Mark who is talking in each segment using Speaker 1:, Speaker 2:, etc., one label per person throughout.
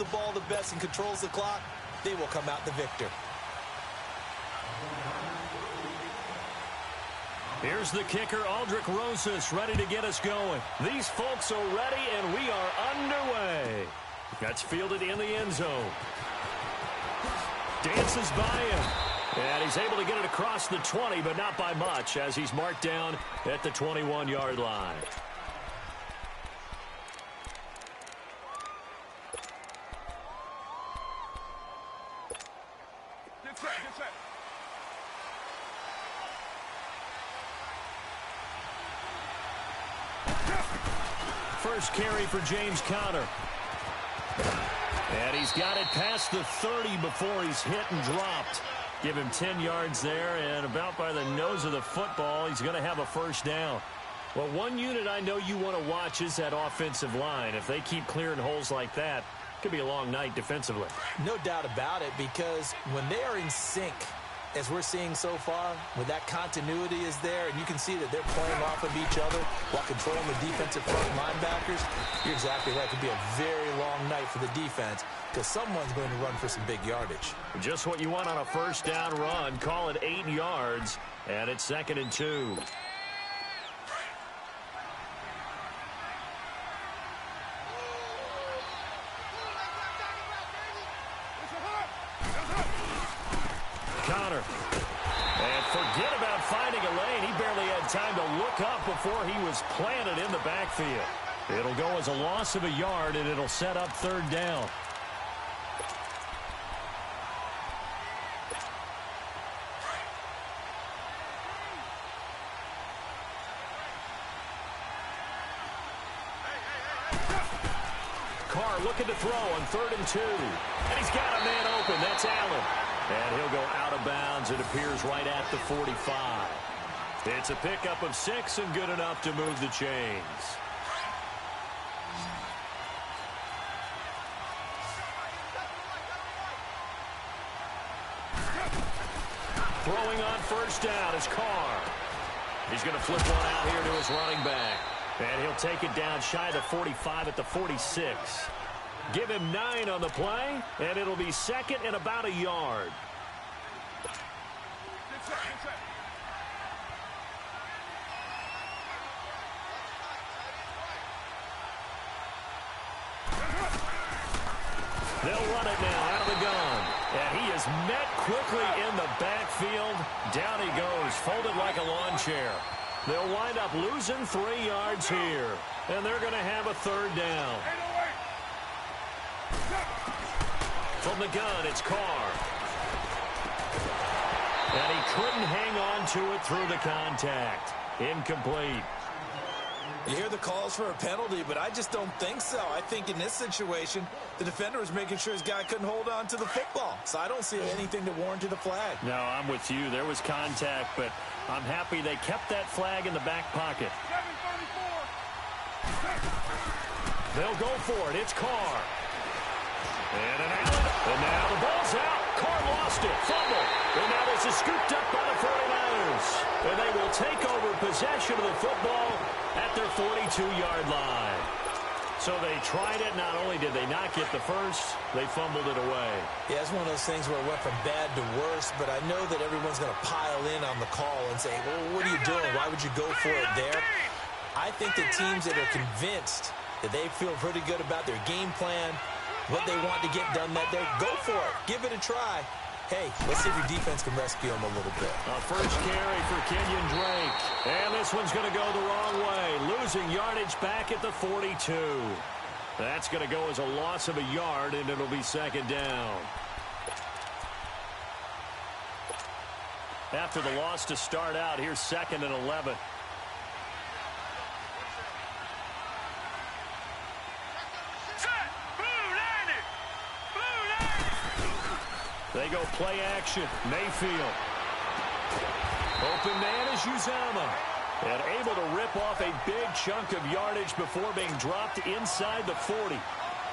Speaker 1: the ball the best and controls the clock, they will come out the victor.
Speaker 2: Here's the kicker, Aldrich Rosas, ready to get us going. These folks are ready, and we are underway. That's fielded in the end zone. Dances by him. And he's able to get it across the 20, but not by much, as he's marked down at the 21-yard line. First carry for James Conner. And he's got it past the 30 before he's hit and dropped. Give him 10 yards there, and about by the nose of the football, he's going to have a first down. Well, one unit I know you want to watch is that offensive line. If they keep clearing holes like that, it could be a long night defensively.
Speaker 1: No doubt about it, because when they are in sync, as we're seeing so far, when that continuity is there, and you can see that they're playing off of each other while controlling the defensive front linebackers, you're exactly right. It could be a very long night for the defense because someone's going to run for some big yardage.
Speaker 2: Just what you want on a first down run. Call it 8 yards, and it's 2nd and 2. Conner. And forget about finding a lane. He barely had time to look up before he was planted in the backfield. It'll go as a loss of a yard, and it'll set up 3rd down. Carr looking to throw on 3rd and 2. And he's got a man open. That's Allen. And he'll go out of bounds. It appears right at the 45. It's a pickup of 6 and good enough to move the chains. Throwing on first down is Carr. He's going to flip one out here to his running back. And he'll take it down shy of the 45 at the 46. Give him 9 on the play, and it'll be 2nd and about a yard. They'll run it now out of the gun. And he is met quickly in the backfield. Down he goes, folded like a lawn chair. They'll wind up losing 3 yards here. And they're going to have a 3rd down. From the gun, it's Carr. And he couldn't hang on to it through the contact. Incomplete.
Speaker 1: You hear the calls for a penalty, but I just don't think so. I think in this situation, the defender was making sure his guy couldn't hold on to the football. So I don't see anything to warrant the flag.
Speaker 2: No, I'm with you. There was contact, but I'm happy they kept that flag in the back pocket. 734. They'll go for it. It's Carr. And an Allen. And now the ball's out. Carr lost it. Fumble. And now this is scooped up by the 49ers. And they will take over possession of the football at their 42-yard line. So they tried it. Not only did they not get the first, they fumbled it away.
Speaker 1: Yeah, it's one of those things where it went from bad to worse, but I know that everyone's going to pile in on the call and say, well, what are you doing? Why would you go for it there? I think the teams that are convinced that they feel pretty good about their game plan, what they want to get done that day, go for it. Give it a try. Hey, let's see if your defense can rescue them a little bit.
Speaker 2: First carry for Kenyon Drake. And this one's going to go the wrong way. Losing yardage back at the 42. That's going to go as a loss of a yard, and it'll be 2nd down. After the loss to start out, here's 2nd and 11. They go play action. Mayfield. Open man is Uzama. And able to rip off a big chunk of yardage before being dropped inside the 40.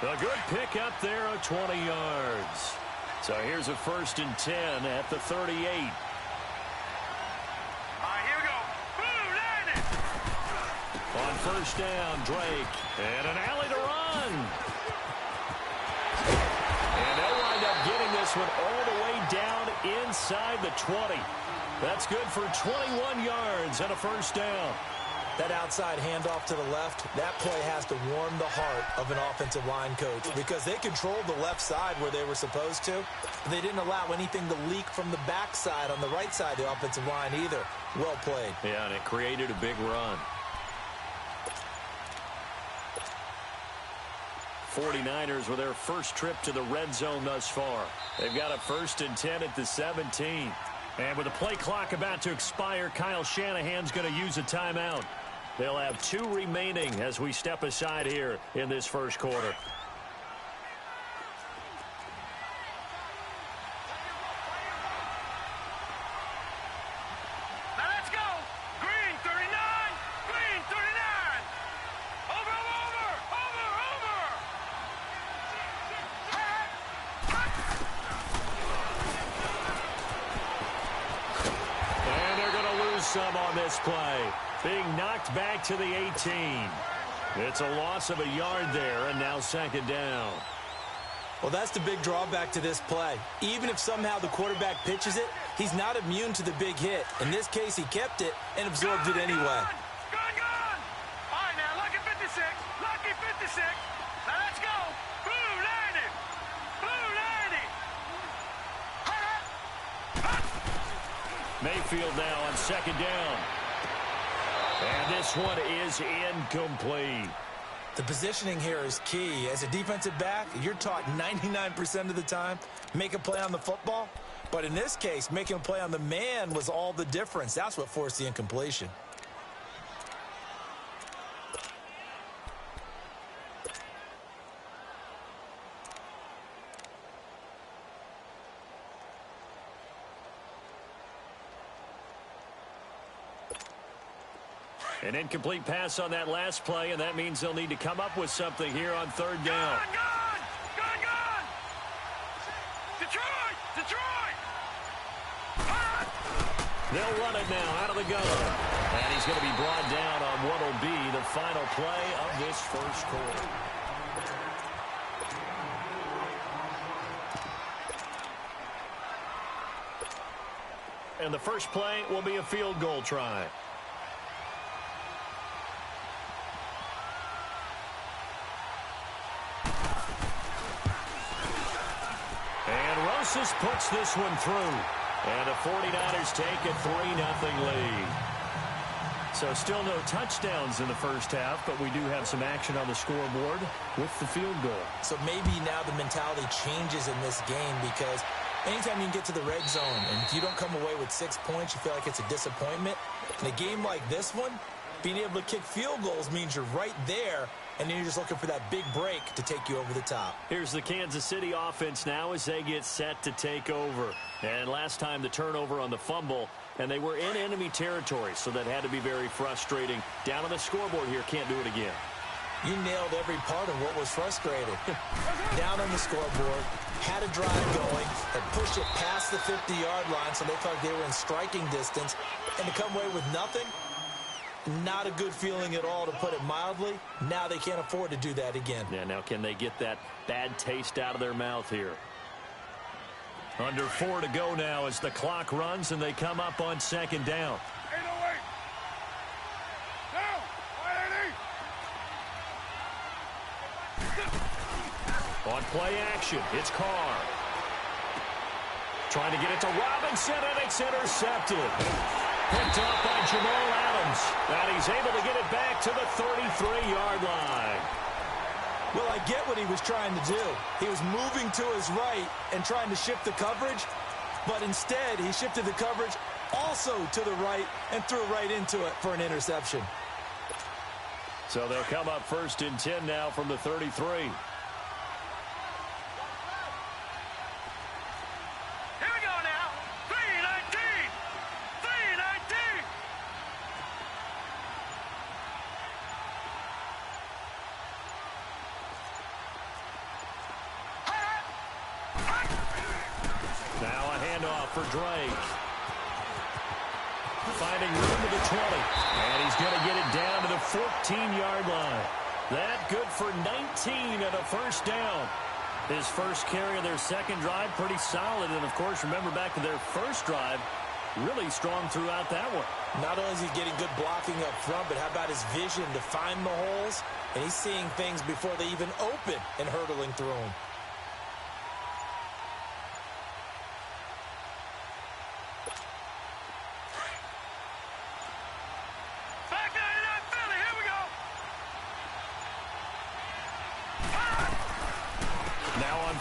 Speaker 2: A good pickup there of 20 yards. So here's a 1st and 10 at the 38.
Speaker 3: All right, here we go. Boom, landed.
Speaker 2: On first down, Drake. And an alley to run. one all the way down inside the 20. That's good for 21 yards and a first down.
Speaker 1: That outside handoff to the left, that play has to warm the heart of an offensive line coach because they controlled the left side where they were supposed to. They didn't allow anything to leak from the backside on the right side of the offensive line either. Well played.
Speaker 2: Yeah, and it created a big run. 49ers with their first trip to the red zone thus far. They've got a 1st and 10 at the 17. And with the play clock about to expire, Kyle Shanahan's going to use a timeout. They'll have 2 remaining as we step aside here in this first quarter.
Speaker 3: Now let's go. Green 39. Green 39. Over.
Speaker 2: And they're going to lose some on this play. Being knocked back to the 18. It's a loss of a yard there, and now 2nd down.
Speaker 1: Well, that's the big drawback to this play. Even if somehow the quarterback pitches it, he's not immune to the big hit. In this case, he kept it and absorbed it anyway.
Speaker 3: Gone. All right, now, lucky 56. Lucky 56. Now let's go. Blue 90. Blue 90.
Speaker 2: Mayfield now on 2nd down. And this one is incomplete.
Speaker 1: The positioning here is key. As a defensive back, you're taught 99% of the time, make a play on the football. But in this case, making a play on the man was all the difference. That's what forced the incompletion.
Speaker 2: An incomplete pass on that last play, and that means they'll need to come up with something here on 3rd down.
Speaker 3: Gone. Detroit.
Speaker 2: They'll run it now out of the gun. And he's going to be brought down on what will be the final play of this first quarter. And the first play will be a field goal try. Puts this one through. And the 49ers take a 3-0 lead. So still no touchdowns in the first half, but we do have some action on the scoreboard with the field goal. So
Speaker 1: maybe now the mentality changes in this game because anytime you can get to the red zone and if you don't come away with 6 points, you feel like it's a disappointment. In a game like this one, being able to kick field goals means you're right there, and then you're just looking for that big break to take you over the top.
Speaker 2: Here's the Kansas City offense now as they get set to take over. And last time the turnover on the fumble, and they were in enemy territory, so that had to be very frustrating. Down on the scoreboard here, can't do it again.
Speaker 1: You nailed every part of what was frustrating. Down on the scoreboard, had a drive going, had pushed it past the 50-yard line so they thought they were in striking distance, and to come away with nothing, not a good feeling at all, to put it mildly. Now they can't afford to do that again.
Speaker 2: Yeah, now can they get that bad taste out of their mouth here? Under 4 to go now as the clock runs and they come up on 2nd down.
Speaker 3: 808. Down. 180.
Speaker 2: On play action, it's Carr. Trying to get it to Robinson, and it's intercepted. Picked off by Jamal Adams. And he's able to get it back to the 33-yard line.
Speaker 1: Well, I get what he was trying to do. He was moving to his right and trying to shift the coverage, but instead he shifted the coverage also to the right and threw right into it for an interception.
Speaker 2: So they'll come up 1st and 10 now from the 33. For Drake. Finding room to the 20. And he's going to get it down to the 14-yard line. That good for 19 and a first down. His first carry of their second drive, pretty solid. And, of course, remember back to their first drive, really strong throughout that one.
Speaker 1: Not only is he getting good blocking up front, but how about his vision to find the holes? And he's seeing things before they even open and hurtling through them.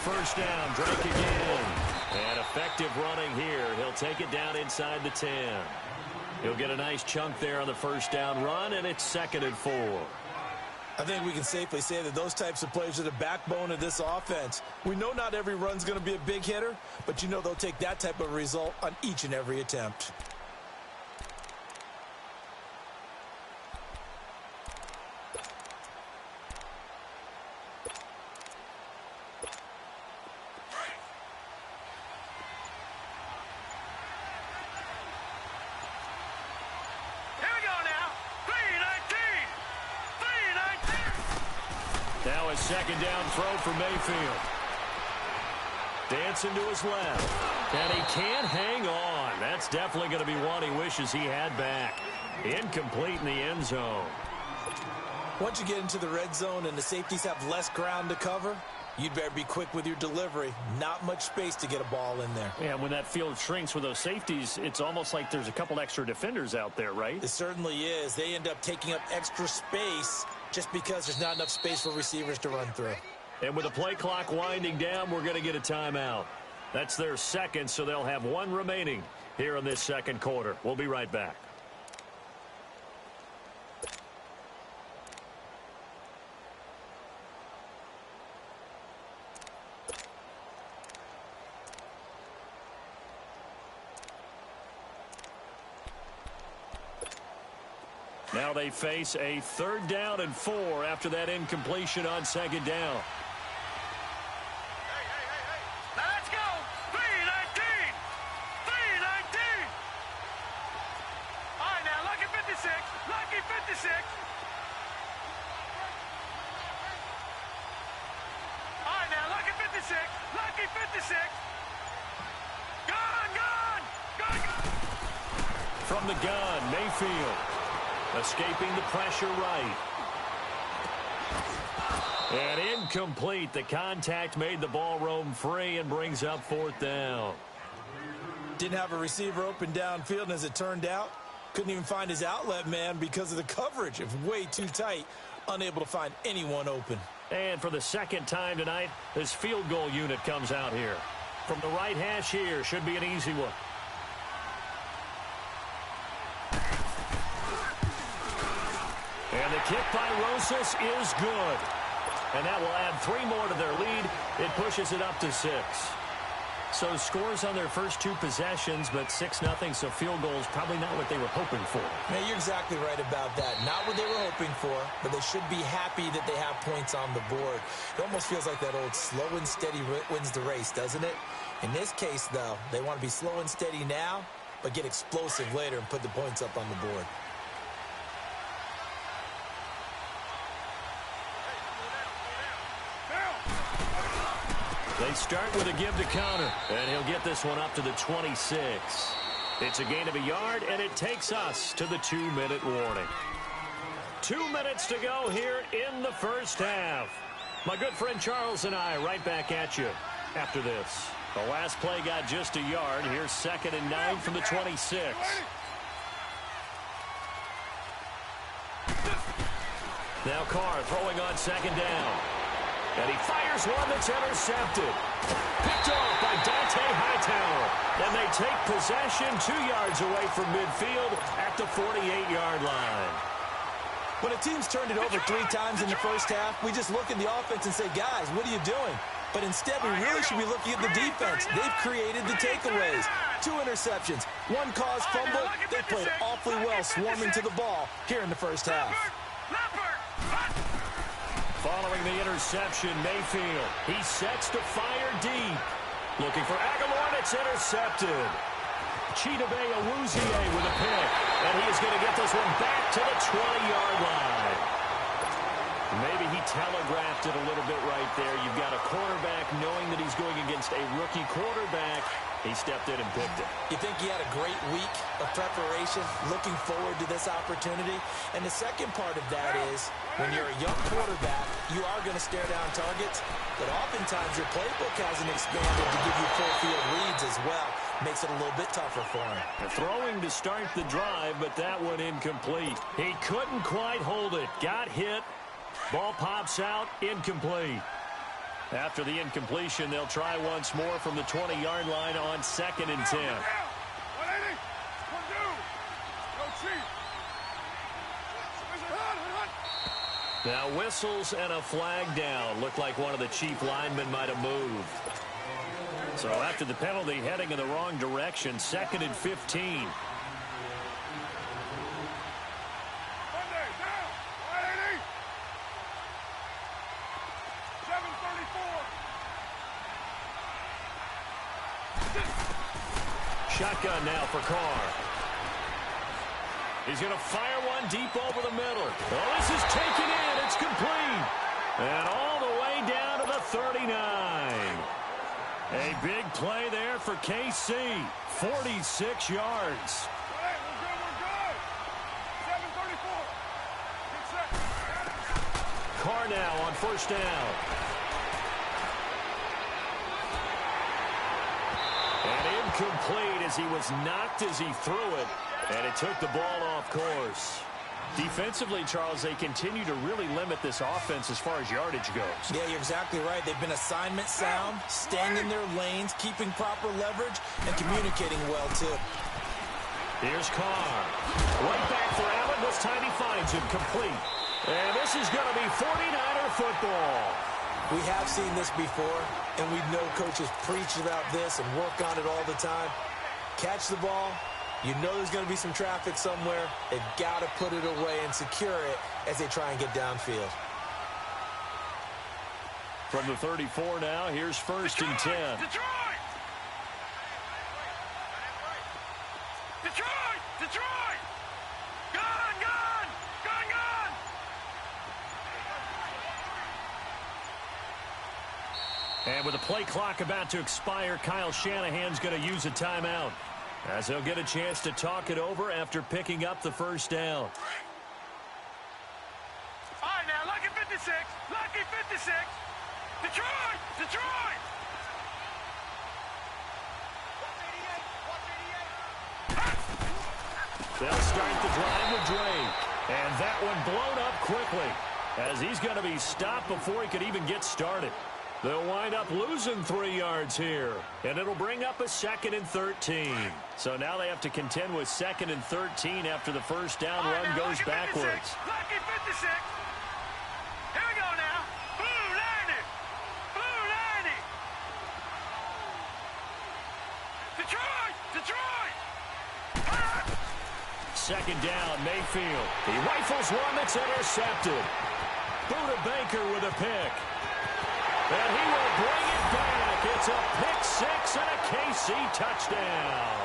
Speaker 2: First down, Drake again. And effective running here. He'll take it down inside the 10. He'll get a nice chunk there on the first down run, and it's 2nd and 4.
Speaker 1: I think we can safely say that those types of plays are the backbone of this offense. We know not every run's going to be a big hitter, but you know they'll take that type of result on each and every attempt.
Speaker 2: Now a second down throw for Mayfield. Dancing to his left. And he can't hang on. That's definitely going to be one he wishes he had back. Incomplete in the end zone.
Speaker 1: Once you get into the red zone and the safeties have less ground to cover, you'd better be quick with your delivery. Not much space to get a ball in there.
Speaker 2: Yeah, when that field shrinks with those safeties, it's almost like there's a couple extra defenders out there, right?
Speaker 1: It certainly is. They end up taking up extra space just because there's not enough space for receivers to run through.
Speaker 2: And with the play clock winding down, we're going to get a timeout. That's their second, so they'll have one remaining here in this second quarter. We'll be right back. Now they face a 3rd down and 4 after that incompletion on 2nd down.
Speaker 3: Now let's go. 3-19. 3-19. All right, now, lucky 56. Lucky 56. All right, now, lucky 56. Lucky 56. Gone.
Speaker 2: From the gun, Mayfield. Escaping the pressure right. And incomplete. The contact made the ball roam free and brings up 4th down.
Speaker 1: Didn't have a receiver open downfield, and as it turned out, couldn't even find his outlet man because of the coverage. It was way too tight. Unable to find anyone open.
Speaker 2: And for the second time tonight, this field goal unit comes out here. From the right hash here, should be an easy one. And the kick by Rosas is good. And that will add 3 more to their lead. It pushes it up to 6. So scores on their first 2 possessions, but 6-0, so field goals probably not what they were hoping for.
Speaker 1: Man, you're exactly right about that. Not what they were hoping for, but they should be happy that they have points on the board. It almost feels like that old slow and steady wins the race, doesn't it? In this case, though, they want to be slow and steady now, but get explosive later and put the points up on the board.
Speaker 2: They start with a give to counter, and he'll get this one up to the 26. It's a gain of a yard, and it takes us to the 2-minute warning. 2 minutes to go here in the first half. My good friend Charles and I right back at you after this. The last play got just a yard. Here's 2nd and 9 from the 26. Now Carr throwing on 2nd down. And he fires one that's intercepted. Picked off by Dante Hightower. And they take possession 2 yards away from midfield at the 48-yard line.
Speaker 1: When a team's turned it over 3 times in the first half, we just look at the offense and say, guys, what are you doing? But instead, we really should be looking at the defense. They've created the takeaways. 2 interceptions, 1 caused fumble. They played awfully well swarming to the ball here in the first half.
Speaker 2: Following the interception, Mayfield. He sets to fire deep. Looking for Aguilar, it's intercepted. Chidobe Awuzie with a pick. And he is going to get this one back to the 20-yard line. Maybe he telegraphed it a little bit right there. You've got a quarterback knowing that he's going against a rookie quarterback. He stepped in and picked it.
Speaker 1: You think he had a great week of preparation, looking forward to this opportunity? And the second part of that is, when you're a young quarterback, you are going to stare down targets, but oftentimes your playbook hasn't expanded to give you full field reads as well. Makes it a little bit tougher for him.
Speaker 2: Throwing to start the drive, but that one incomplete. He couldn't quite hold it. Got hit. Ball pops out, incomplete. After the incompletion, they'll try once more from the 20-yard line on 2nd and 10. Now whistles and a flag down. Looked like one of the chief linemen might have moved. So after the penalty, heading in the wrong direction, 2nd and 15. Shotgun now for Carr. He's going to fire one deep over the middle. Oh, this is taken in. It's complete. And all the way down to the 39. A big play there for KC. 46 yards.
Speaker 3: We're good. 7:34. Get set.
Speaker 2: Carr now on 1st down. And incomplete as he was knocked as he threw it. And it took the ball off course. Defensively, Charles, they continue to really limit this offense as far as yardage goes.
Speaker 1: Yeah, you're exactly right. They've been assignment sound, staying in their lanes, keeping proper leverage, and communicating well, too.
Speaker 2: Here's Carr. Right back for Allen. This time he finds him complete. And this is going to be 49er football.
Speaker 1: We have seen this before, and we know coaches preach about this and work on it all the time. Catch the ball. You know there's going to be some traffic somewhere. They've got to put it away and secure it as they try and get downfield.
Speaker 2: From the 34 now, here's 1st and 10.
Speaker 3: Detroit! Detroit! Detroit! Gun! Gun! Gun! Gun!
Speaker 2: And with the play clock about to expire, Kyle Shanahan's going to use a timeout, as he'll get a chance to talk it over after picking up the 1st down.
Speaker 3: All right, now, lucky 56. Lucky 56. Detroit! Detroit!
Speaker 2: They'll start the drive with Drake. And that one blown up quickly, as he's going to be stopped before he could even get started. They'll wind up losing 3 yards here, and it'll bring up a 2nd and 13. So now they have to contend with 2nd and 13 after the 1st down run goes backwards.
Speaker 3: Lucky 56. Here we go now. Blue 90. Blue 90. Detroit! Detroit!
Speaker 2: 2nd down, Mayfield. He rifles one that's intercepted. Buda Baker with a pick. And he will bring it back. It's a pick 6 and a KC touchdown.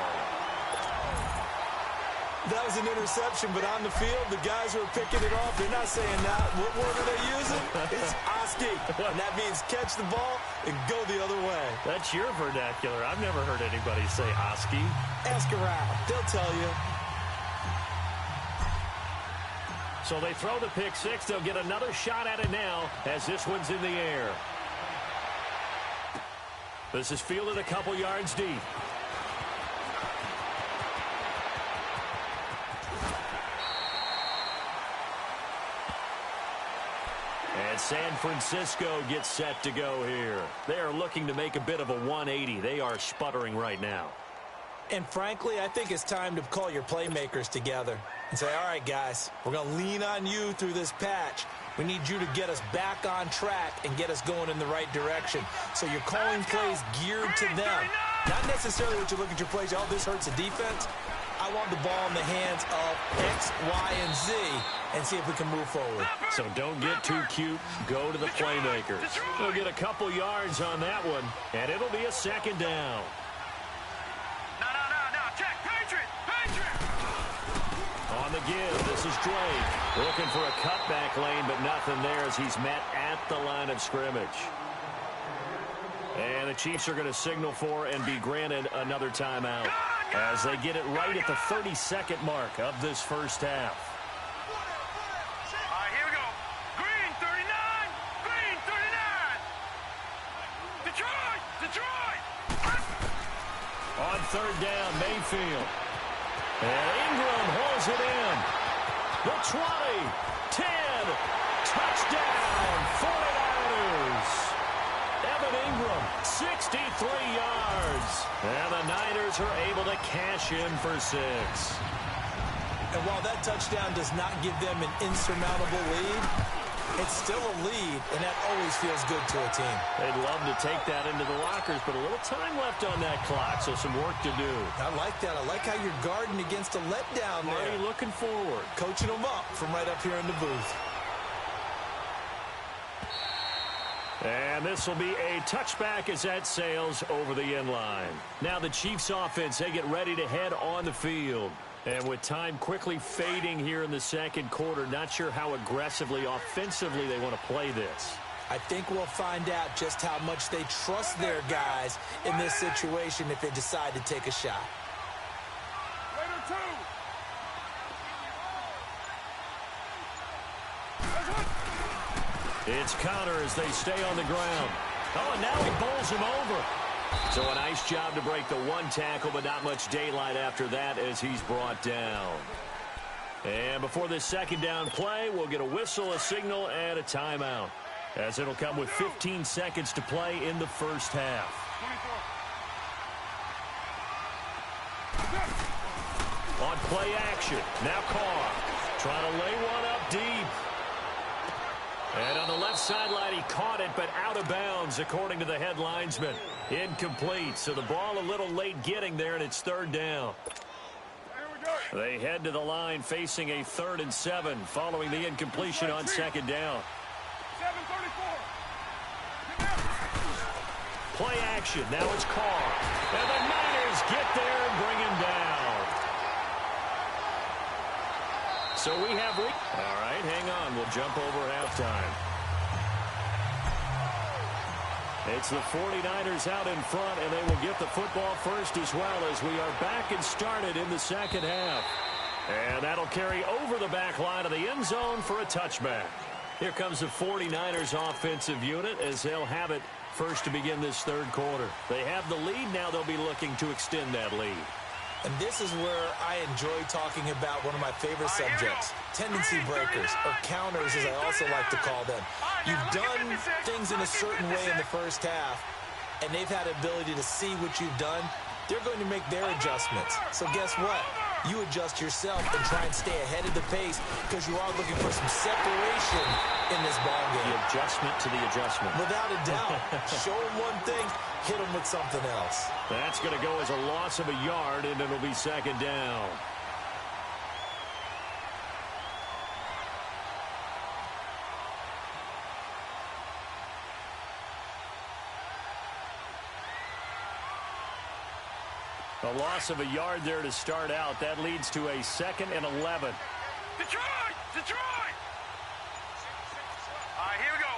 Speaker 1: That was an interception, but on the field, the guys who are picking it off, they're not saying that. What word are they using? It's Oski. And that means catch the ball and go the other way.
Speaker 2: That's your vernacular. I've never heard anybody say Oski.
Speaker 1: Ask around. They'll tell you.
Speaker 2: So they throw the pick 6. They'll get another shot at it now as this one's in the air. This is fielded a couple yards deep. And San Francisco gets set to go here. They are looking to make a bit of a 180. They are sputtering right now.
Speaker 1: And frankly, I think it's time to call your playmakers together and say, all right, guys, we're going to lean on you through this patch. We need you to get us back on track and get us going in the right direction. So you're calling plays geared to them. Not necessarily what you look at your plays, oh, this hurts the defense. I want the ball in the hands of X, Y, and Z and see if we can move forward.
Speaker 2: So don't get too cute. Go to the playmakers. They'll get a couple yards on that one, and it'll be a 2nd down.
Speaker 3: No. Check. Patriot.
Speaker 2: On the give. This is Drake looking for a cutback lane, but nothing there as he's met at the line of scrimmage. And the Chiefs are going to signal for and be granted another timeout as they get it right at the 30-second mark of this first half.
Speaker 3: All right, here we go. Green 39. Green 39. Detroit. Detroit.
Speaker 2: On third down, Mayfield. And Ingram holds it in. The 20, 10, touchdown, 49ers. Evan Ingram, 63 yards. And the Niners are able to cash in for 6.
Speaker 1: And while that touchdown does not give them an insurmountable lead, it's still a lead, and that always feels good to a team.
Speaker 2: They'd love to take that into the lockers, but a little time left on that clock, so some work to do.
Speaker 1: I like that. I like how you're guarding against a letdown there.
Speaker 2: Marty looking forward.
Speaker 1: Coaching them up from right up here in the booth.
Speaker 2: And this will be a touchback as that sails over the end line. Now the Chiefs offense, they get ready to head on the field. And with time quickly fading here in the second quarter, not sure how aggressively, offensively they want to play this.
Speaker 1: I think we'll find out just how much they trust their guys in this situation if they decide to take a shot.
Speaker 3: Raider 2.
Speaker 2: It's Connor as they stay on the ground. Oh, and now he bowls him over. So a nice job to break the one tackle, but not much daylight after that as he's brought down. And before this second down play, we'll get a whistle, a signal, and a timeout, as it'll come with 15 seconds to play in the first half.
Speaker 3: 24.
Speaker 2: On play action, now Carr trying to lay one up deep. And on the left sideline, he caught it, but out of bounds, according to the head linesman. Incomplete, so the ball a little late getting there, and it's third down. They head to the line facing a 3rd and 7 following the incompletion on second down.
Speaker 3: 7:34.
Speaker 2: Play action, now it's Carr. And the Niners get there and bring him down. So we have... All right, hang on. We'll jump over halftime. It's the 49ers out in front, and they will get the football first as well as we are back and started in the second half. And that'll carry over the back line of the end zone for a touchback. Here comes the 49ers offensive unit as they'll have it first to begin this third quarter. They have the lead. Now they'll be looking to extend that lead.
Speaker 1: And this is where I enjoy talking about one of my favorite subjects, tendency breakers, or counters as I also like to call them. You've done things in a certain way in the first half, and they've had the ability to see what you've done. They're going to make their adjustments. So guess what? You adjust yourself and try and stay ahead of the pace because you are looking for some separation in this ballgame.
Speaker 2: The adjustment to the adjustment.
Speaker 1: Without a doubt. Show them one thing, hit them with something else.
Speaker 2: That's going to go as a loss of a yard, and it'll be second down. A loss of a yard there to start out. That leads to a 2nd and 11.
Speaker 3: Detroit! Detroit! All right, here we go.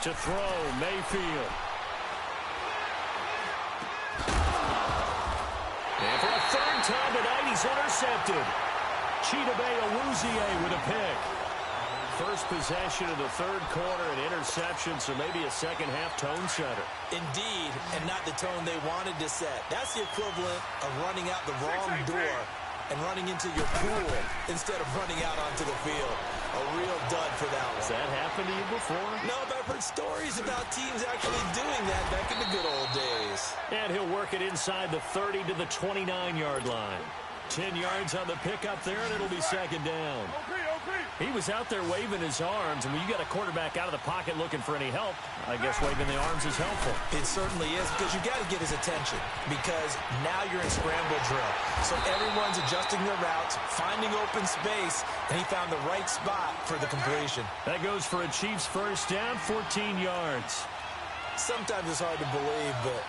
Speaker 2: To throw, Mayfield. And for a third time tonight, he's intercepted. Chidobe Awuzie with a pick. First possession of the third quarter, an interception, so maybe a second-half tone setter.
Speaker 1: Indeed, and not the tone they wanted to set. That's the equivalent of running out the wrong door and running into your pool instead of running out onto the field. A real dud for that one.
Speaker 2: Has that happened to you before?
Speaker 1: No, but I've heard stories about teams actually doing that back in the good old days.
Speaker 2: And he'll work it inside the 30 to the 29-yard line. 10 yards on the pickup there, and it'll be second down. He was out there waving his arms, and when you got a quarterback out of the pocket looking for any help, I guess waving the arms is helpful.
Speaker 1: It certainly is, because you got to get his attention, because now you're in scramble drill. So everyone's adjusting their routes, finding open space, and he found the right spot for the completion.
Speaker 2: That goes for a Chiefs first down, 14 yards.
Speaker 1: Sometimes it's hard to believe, but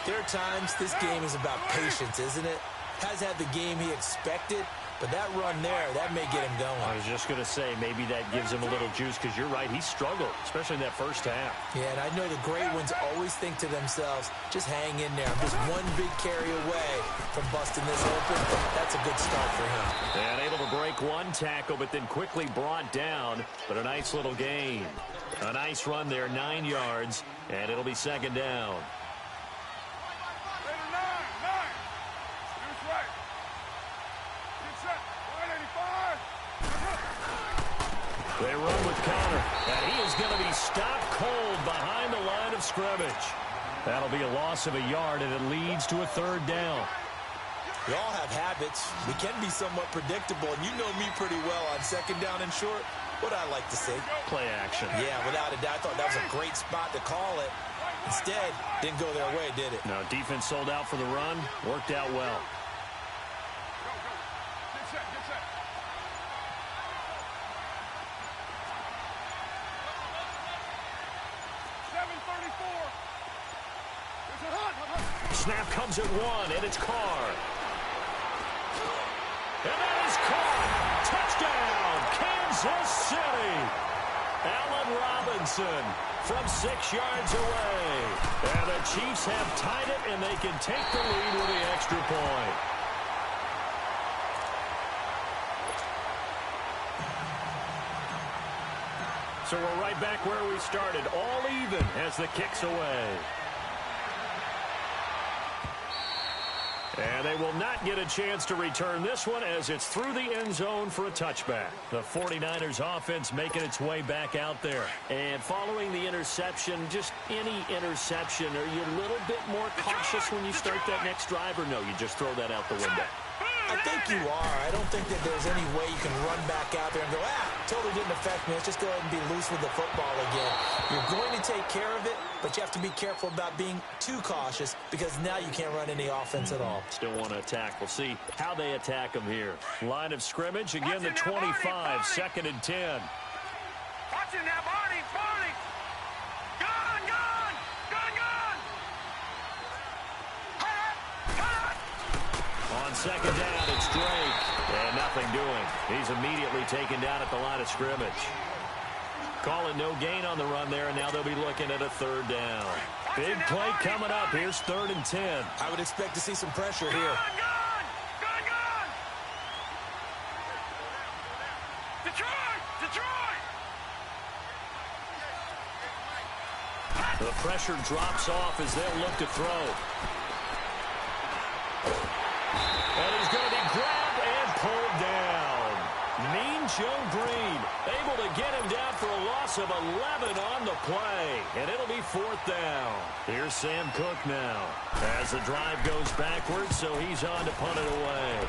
Speaker 1: there are times this game is about patience, isn't it? Has had the game he expected, But that run there, that may get him going.
Speaker 2: I was just going to say, maybe that gives him a little juice, because you're right, he struggled, especially in that first half.
Speaker 1: Yeah, and I know the great ones always think to themselves, just hang in there. I'm just one big carry away from busting this open. That's a good start for him.
Speaker 2: And able to break one tackle, but then quickly brought down. But a nice little gain. A nice run there, 9 yards, and it'll be second down. They run with Connor, and he is going to be stopped cold behind the line of scrimmage. That'll be a loss of a yard, and it leads to a third down.
Speaker 1: We all have habits. We can be somewhat predictable, and you know me pretty well on second down and short. What I like to say?
Speaker 2: Play action.
Speaker 1: Yeah, without a doubt. I thought that was a great spot to call it. Instead, didn't go their way, did it?
Speaker 2: No, defense sold out for the run. Worked out well. Snap comes at 1, and it's Carr. And that is caught. Touchdown, Kansas City. Allen Robinson from 6 yards away. And the Chiefs have tied it, and they can take the lead with the extra point. So we're right back where we started, all even as the kick's away. And they will not get a chance to return this one as it's through the end zone for a touchback. The 49ers offense making its way back out there. And following the interception, just any interception, are you a little bit more cautious when you start that next drive, or no, you just throw that out the window?
Speaker 1: I think you are. I don't think that there's any way you can run back out there and go, totally didn't affect me. Let's just go ahead and be loose with the football again. You're going to take care of it, but you have to be careful about being too cautious because now you can't run any offense at all.
Speaker 2: Still want to attack. We'll see how they attack them here. Line of scrimmage, again the 25, second and 10.
Speaker 3: Watching now, Barney. Gone.
Speaker 2: On second down, it's Drake. And nothing doing. He's immediately taken down at the line of scrimmage. Calling no gain on the run there, and now they'll be looking at a third down. Big play coming up. Here's 3rd and 10.
Speaker 1: I would expect to see some pressure here.
Speaker 3: Gone. Detroit.
Speaker 2: The pressure drops off as they'll look to throw. And he's going to be grabbed and pulled down. Mean Joe Green able to get him down for a loss of 11 on the play. And it'll be 4th down. Here's Sam Cook now as the drive goes backwards, so he's on to punt it away.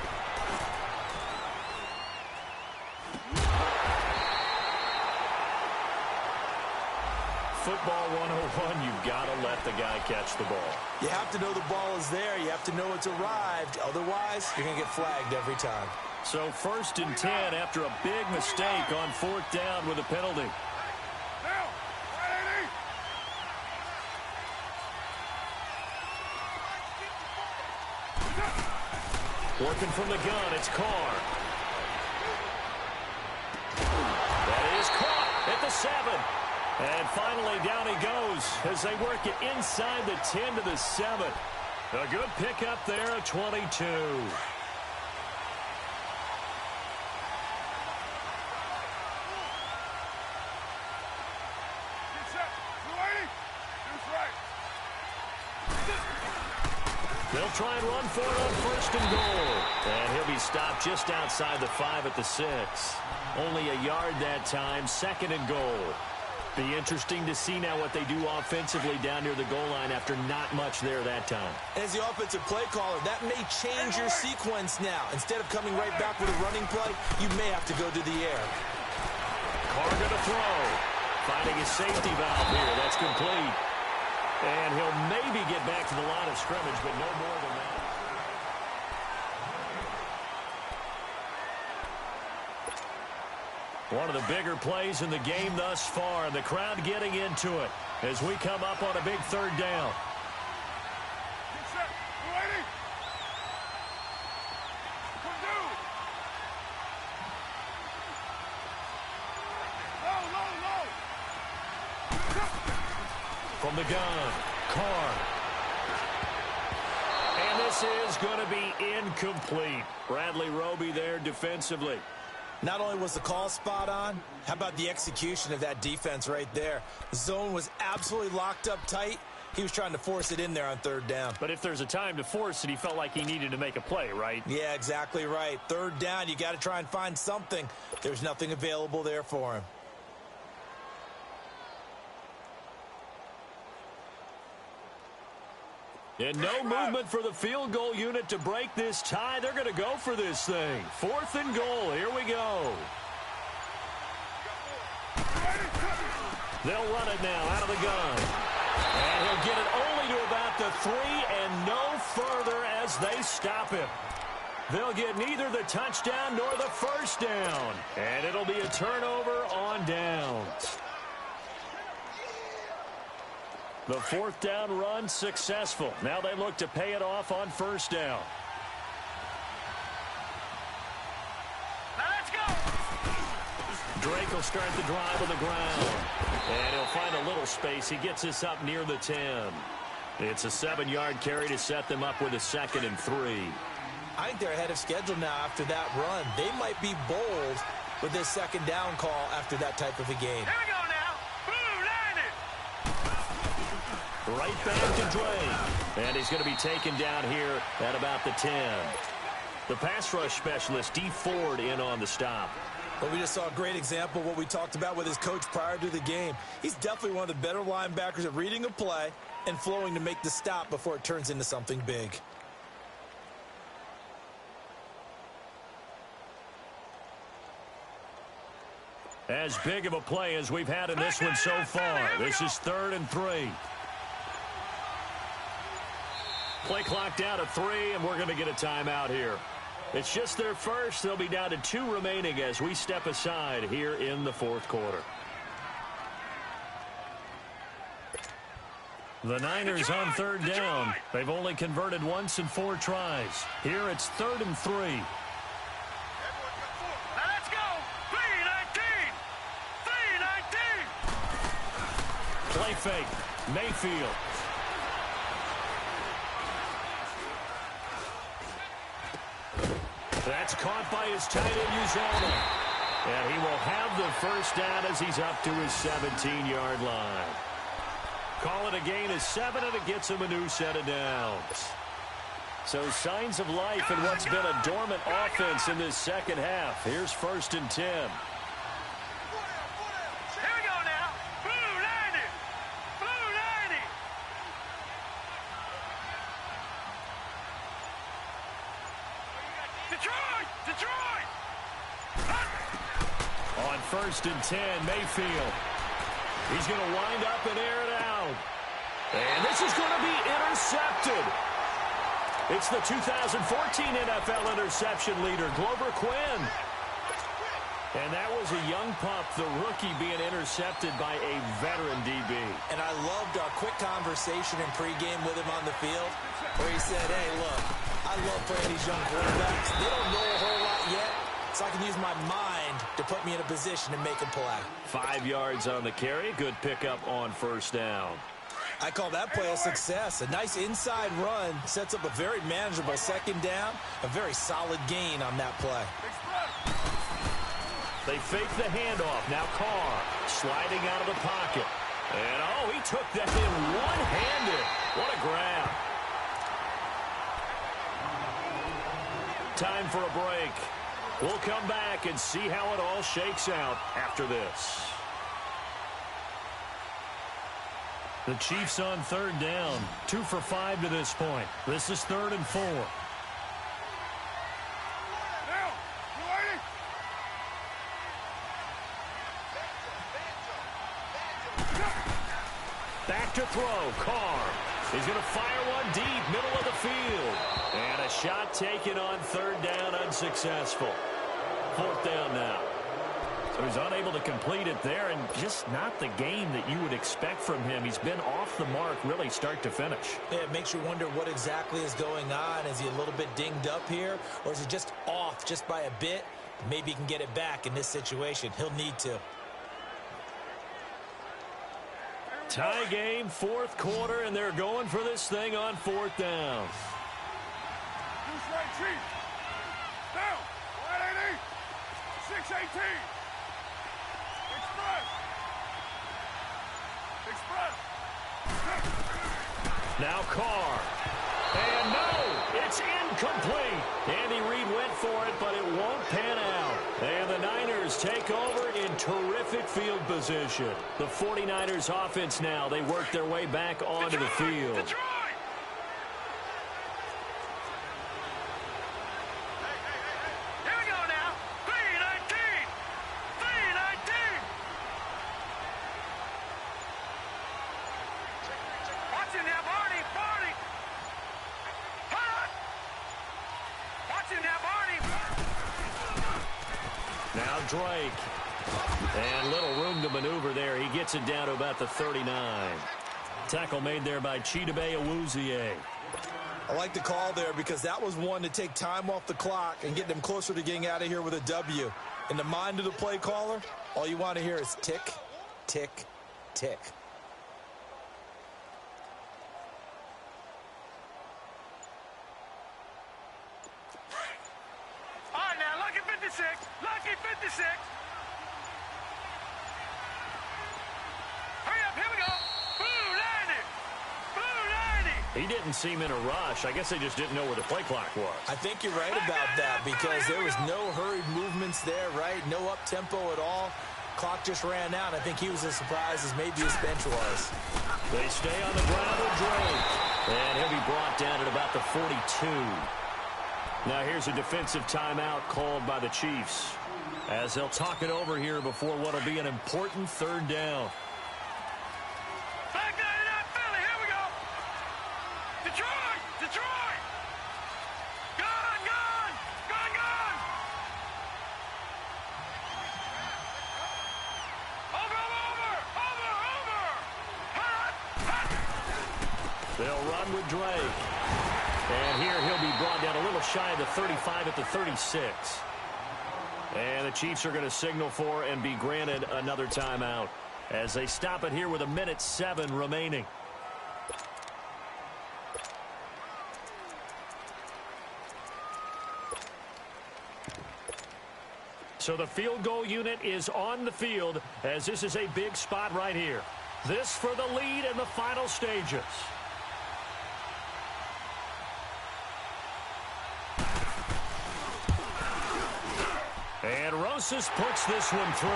Speaker 2: Football 101, you've got to let the guy catch the ball.
Speaker 1: You have to know the ball is there. You have to know it's arrived. Otherwise, you're going to get flagged every time.
Speaker 2: So 1st and 10 after a big mistake on 4th down with a penalty. Working from the gun, it's Carr. That is caught at the 7. And finally, down he goes as they work it inside the 10 to the 7. A good pickup there at 22. They'll try and run for it on 1st and goal. And he'll be stopped just outside the 5 at the 6. Only a yard that time, 2nd and goal. Be interesting to see now what they do offensively down near the goal line after not much there that time.
Speaker 1: As the offensive play caller, that may change your sequence now. Instead of coming right back with a running play, you may have to go to the air.
Speaker 2: Carr going to throw. Finding his safety valve here. That's complete. And he'll maybe get back to the line of scrimmage, but no more than that. One of the bigger plays in the game thus far, and the crowd getting into it as we come up on a big 3rd down. from the gun. Carr. And this is going to be incomplete. Bradley Roby there defensively.
Speaker 1: Not only was the call spot on, how about the execution of that defense right there? The zone was absolutely locked up tight. He was trying to force it in there on third down.
Speaker 2: But if there's a time to force it, he felt like he needed to make a play, right?
Speaker 1: Yeah, exactly right. Third down, you got to try and find something. There's nothing available there for him.
Speaker 2: And no movement for the field goal unit to break this tie. They're going to go for this thing. 4th and goal. Here we go. They'll run it now out of the gun. And he'll get it only to about the 3 and no further as they stop him. They'll get neither the touchdown nor the first down. And it'll be a turnover on downs. The 4th down run successful. Now they look to pay it off on first down.
Speaker 3: Now let's go.
Speaker 2: Drake will start the drive on the ground. And he'll find a little space. He gets this up near the 10. It's a 7-yard carry to set them up with a 2nd and 3.
Speaker 1: I think they're ahead of schedule now after that run. They might be bold with this 2nd down call after that type of a game.
Speaker 3: Here we go now. Boom, landed.
Speaker 2: Right back to Drake. And he's going to be taken down here at about the 10. The pass rush specialist, D. Ford, in on the stop.
Speaker 1: But we just saw a great example of what we talked about with his coach prior to the game. He's definitely one of the better linebackers at reading a play and flowing to make the stop before it turns into something big.
Speaker 2: As big of a play as we've had in this one so far. This is 3rd and 3. Play clock down to 3, and we're going to get a timeout here. It's just their first. They'll be down to 2 remaining as we step aside here in the 4th quarter. The Niners on 3rd down. They've only converted once in 4 tries. Here it's 3rd and 3.
Speaker 3: Now let's go. 3-19. 3-19.
Speaker 2: Play fake. Mayfield. That's caught by his tight end, Uzoma. And he will have the first down as he's up to his 17-yard line. Call it a gain of 7, and it gets him a new set of downs. So signs of life in what's been a dormant offense in this second half. Here's 1st and 10.
Speaker 3: Here we go now. Blue landed. Blue landed. Detroit! Detroit!
Speaker 2: On 1st and 10, Mayfield. He's going to wind up and air it out. And this is going to be intercepted. It's the 2014 NFL interception leader, Glover Quinn. And that was a young pup, the rookie, being intercepted by a veteran DB.
Speaker 1: And I loved our quick conversation in pregame with him on the field where he said, hey, look, I love playing these young quarterbacks. They don't know a whole lot yet, so I can use my mind to put me in a position to make a play.
Speaker 2: 5 yards on the carry. Good pickup on first down.
Speaker 1: I call that play a success. A nice inside run sets up a very manageable 2nd down, a very solid gain on that play.
Speaker 2: They fake the handoff. Now Carr sliding out of the pocket. And, oh, he took that in one-handed. What a grab. Time for a break. We'll come back and see how it all shakes out after this. The Chiefs on 3rd down. 2 for 5 to this point. This is 3rd and 4. Back to throw. Carr. He's going to fire one deep, middle of the field. And a shot taken on 3rd down, unsuccessful. 4th down now. So he's unable to complete it there, and just not the game that you would expect from him. He's been off the mark really start to finish.
Speaker 1: Yeah, it makes you wonder what exactly is going on. Is he a little bit dinged up here, or is he just off just by a bit? Maybe he can get it back in this situation. He'll need to.
Speaker 2: Tie game, fourth quarter, and they're going for this thing on fourth down.
Speaker 3: Deuce right, Chief. Down. 180. 618. Express.
Speaker 2: Now Carr. And no, it's incomplete. Andy Reid went for it, but it won't pan out. And the Niners take over in terrific field position. The 49ers offense now, they work their way back onto the field.
Speaker 3: Detroit. Here we go now. 319. 319. Watching now, Barney. Hot. Watching now, Barney.
Speaker 2: Now Drake. And little room to maneuver there. He gets it down to about the 39. Tackle made there by Chidobe Awuzie.
Speaker 1: I like the call there because that was one to take time off the clock and get them closer to getting out of here with a W. In the mind of the play caller, all you want to hear is tick, tick, tick.
Speaker 3: All right, now, lucky 56. Lucky 56. Hurry up, here we go. Boo, 90. Boo, 90.
Speaker 2: He didn't seem in a rush. I guess they just didn't know where the play clock was.
Speaker 1: I think you're right about that because there was no hurried movements there, right? No up-tempo at all. Clock just ran out. I think he was as surprised as maybe his bench was.
Speaker 2: They stay on the ground with Drake. And he'll be brought down at about the 42. Now here's a defensive timeout called by the Chiefs as they'll talk it over here before what will be an important third down.
Speaker 3: Back 99, Philly, here we go. Detroit, Detroit. Gone, gone, gone, gone. Over. Hot.
Speaker 2: They'll run with Drake. And here he'll be brought down a little shy of the 35 at the 36. And the Chiefs are going to signal for and be granted another timeout as they stop it here with 1:07 remaining. So the field goal unit is on the field as this is a big spot right here. This for the lead in the final stages. And Rosas puts this one through.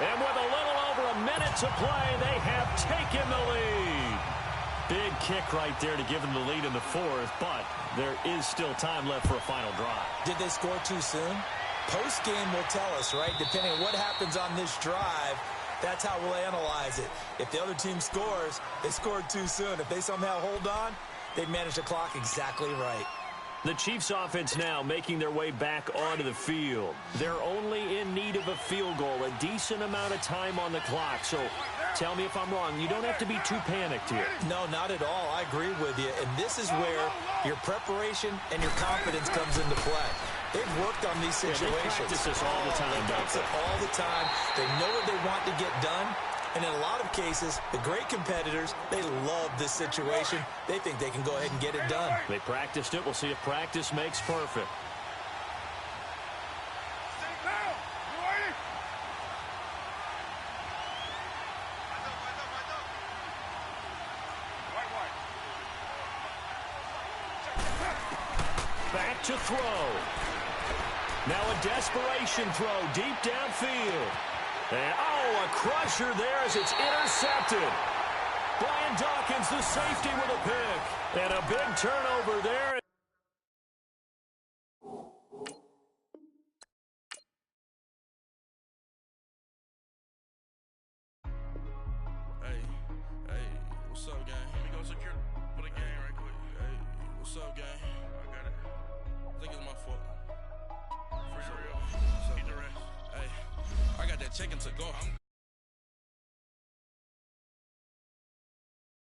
Speaker 2: And with a little over a minute to play, they have taken the lead. Big kick right there to give them the lead in the fourth, but there is still time left for a final drive.
Speaker 1: Did they score too soon? Post-game will tell us, right? Depending on what happens on this drive, that's how we'll analyze it. If the other team scores, they scored too soon. If they somehow hold on, they managed the clock exactly right.
Speaker 2: The Chiefs offense now making their way back onto the field. They're only in need of a field goal, a decent amount of time on the clock. So tell me if I'm wrong. You don't have to be too panicked here.
Speaker 1: No, not at all. I agree with you. And this is where your preparation and your confidence comes into play. They've worked on these situations.
Speaker 2: They practice this all the time.
Speaker 1: They practice it all the time. They know what they want to get done. And in a lot of cases, the great competitors, they love this situation. They think they can go ahead and get it done.
Speaker 2: They practiced it. We'll see if practice makes perfect. Back to throw. Now a desperation throw deep downfield. And, oh, a crusher there as it's intercepted. Brian Dawkins, the safety, with a pick. And a big turnover there.
Speaker 4: Hey, what's up, gang? Let me go secure for the game right quick. Hey, what's up, gang? I got it. I think it's my fault. For real. Eat the rest. Hey, I got that chicken to go.